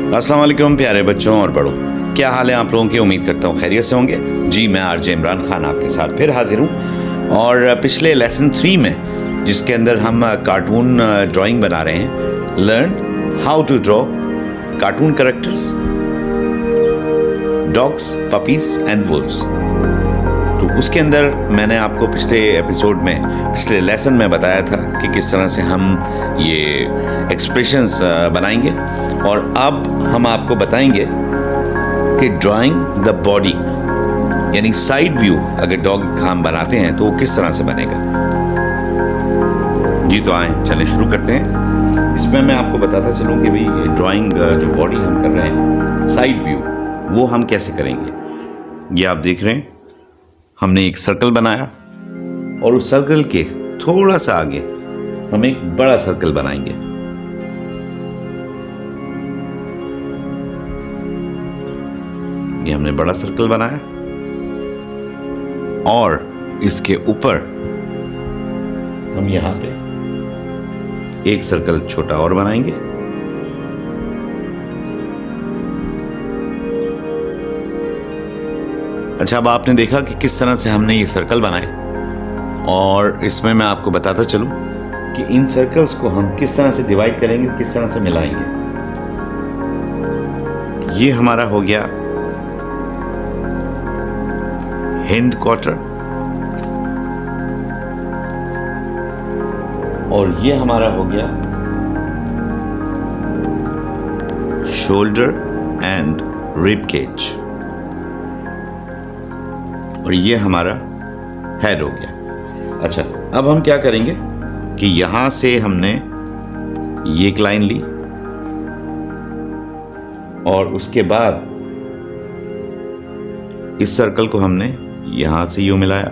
अस्सलाम वालेकुम प्यारे बच्चों और बड़ों, क्या हाल है आप लोगों की। उम्मीद करता हूँ खैरियत से होंगे। जी मैं आरजे इमरान खान आपके साथ फिर हाजिर हूँ और पिछले लेसन 3 में जिसके अंदर हम कार्टून ड्राइंग बना रहे हैं, learn how to draw cartoon characters, dogs, puppies and wolves. तो उसके अंदर मैंने आपको पिछले एपिसोड में, पिछले लेसन में बताया था कि किस तरह से हम ये एक्सप्रेशंस बनाएंगे और अब हम आपको बताएंगे कि ड्राइंग द बॉडी यानी साइड व्यू अगर डॉग का हम बनाते हैं तो वो किस तरह से बनेगा। जी तो आए चलें शुरू करते हैं। इसमें मैं आपको बताता चलूँ कि भाई ड्राइंग जो बॉडी हम कर रहे हैं साइड व्यू, वो हम कैसे करेंगे। ये आप देख रहे हैं हमने एक सर्कल बनाया और उस सर्कल के थोड़ा सा आगे हम एक बड़ा सर्कल बनाएंगे। ये हमने बड़ा सर्कल बनाया और इसके ऊपर हम यहां पे एक सर्कल छोटा और बनाएंगे। अच्छा, अब आपने देखा कि किस तरह से हमने ये सर्कल बनाए और इसमें मैं आपको बताता चलूं कि इन सर्कल्स को हम किस तरह से डिवाइड करेंगे, किस तरह से मिलाएंगे। ये हमारा हो गया हिंड क्वार्टर और ये हमारा हो गया शोल्डर एंड रिब केज और ये हमारा हेड हो गया। अच्छा, अब हम क्या करेंगे कि यहां से हमने ये एक लाइन ली और उसके बाद इस सर्कल को हमने यहां से यूं मिलाया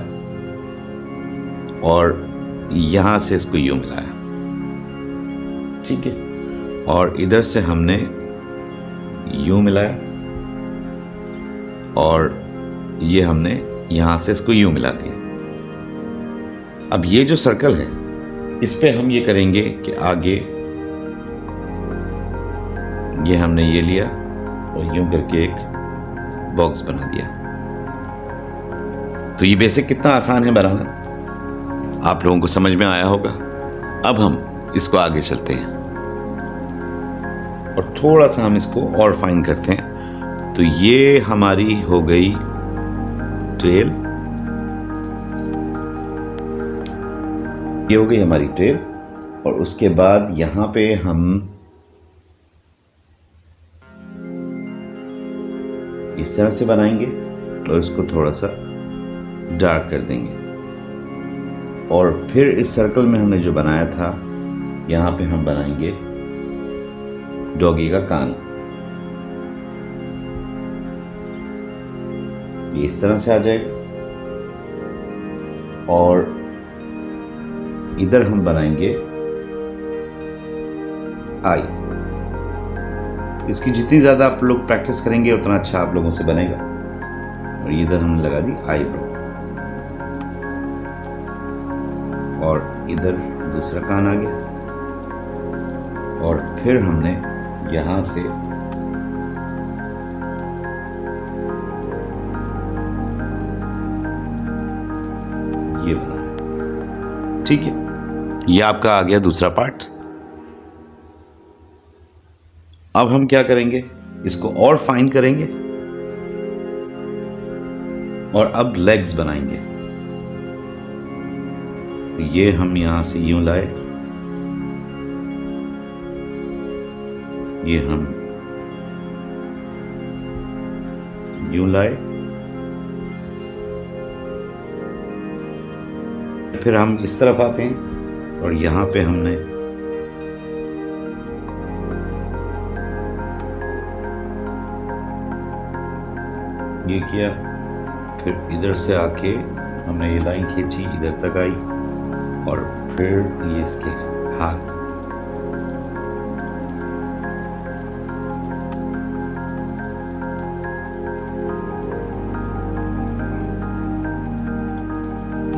और यहां से इसको यूं मिलाया, ठीक है, और इधर से हमने यूं मिलाया और ये हमने यहां से इसको यूं मिला दिया। अब ये जो सर्कल है इस पे हम ये करेंगे कि आगे ये हमने ये लिया और यूं करके एक बॉक्स बना दिया। तो ये बेसिक कितना आसान है बनाना, आप लोगों को समझ में आया होगा। अब हम इसको आगे चलते हैं और थोड़ा सा हम इसको और फाइन करते हैं। तो ये हमारी हो गई टेल, ये हो गई हमारी टेल और उसके बाद यहां पे हम इस तरह से बनाएंगे और इसको थोड़ा सा डार्क कर देंगे और फिर इस सर्कल में हमने जो बनाया था यहां पे हम बनाएंगे डॉगी का कान। ये इस तरह से आ जाएगा और इधर हम बनाएंगे आई। इसकी जितनी ज्यादा आप लोग प्रैक्टिस करेंगे उतना अच्छा आप लोगों से बनेगा। और इधर हमने लगा दी आईब्रो और इधर दूसरा कान आ गया और फिर हमने यहां से ये बनाया, ठीक है। ये आपका आ गया दूसरा पार्ट। अब हम क्या करेंगे, इसको और फाइन करेंगे और अब लेग्स बनाएंगे। तो ये हम यहां से यूं लाए, ये हम यूं लाए, फिर हम इस तरफ आते हैं और यहां पे हमने ये किया, फिर इधर से आके हमने ये लाइन खींची, इधर तक आई और फिर ये इसके हाथ,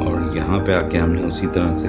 और यहां पे आके हमने उसी तरह से